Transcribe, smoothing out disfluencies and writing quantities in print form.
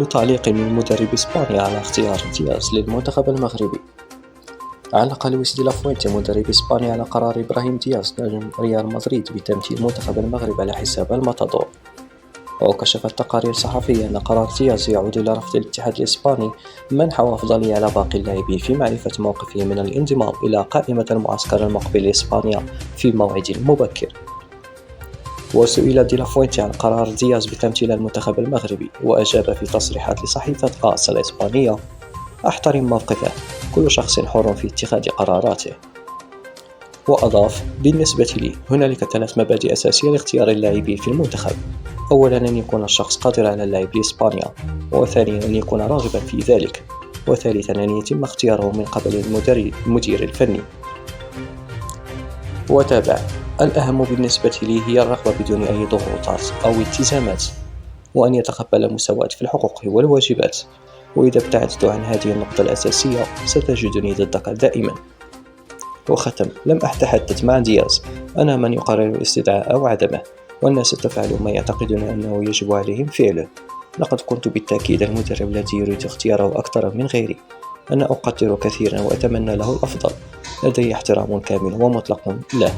تعليق من مدرب إسبانيا على اختيار دياز للمنتخب المغربي. علق لويس دي لافوينتي مدرب إسبانيا على قرار إبراهيم دياز نجم ريال مدريد بتمثيل منتخب المغرب على حساب الماتادور. وكشفت تقارير صحفية أن قرار دياز يعود إلى رفض الاتحاد الإسباني منح أفضلية على باقي اللاعبين في معرفة موقفه من الانضمام إلى قائمة المعسكر المقبل لإسبانيا في موعد مبكر. وسئل دي لافوينتي عن قرار دياز بتمثيل المنتخب المغربي، وأجاب في تصريحات لصحيفة آس الإسبانية: أحترم موقفه، كل شخص حر في اتخاذ قراراته. وأضاف: بالنسبة لي هنالك 3 مبادئ أساسية لاختيار اللاعبين في المنتخب: أولا أن يكون الشخص قادر على اللعب لإسبانيا، وثانيا أن يكون راغبا في ذلك، وثالثا أن يتم اختياره من قبل المدير الفني. وتابع: الأهم بالنسبة لي هي الرغبة بدون أي ضغوطات أو التزامات، وأن يتقبل مساواة في الحقوق والواجبات، وإذا ابتعدت عن هذه النقطة الأساسية ستجدني ضدك دائما. وختم: لم أتحدث مع دياز، أنا من يقرر الاستدعاء أو عدمه، والناس تفعل ما يعتقدون أنه يجب عليهم فعله. لقد كنت بالتأكيد المدرب الذي يريد اختياره أكثر من غيري. أنا أقدر كثيرا وأتمنى له الأفضل، لدي احترام كامل ومطلق له.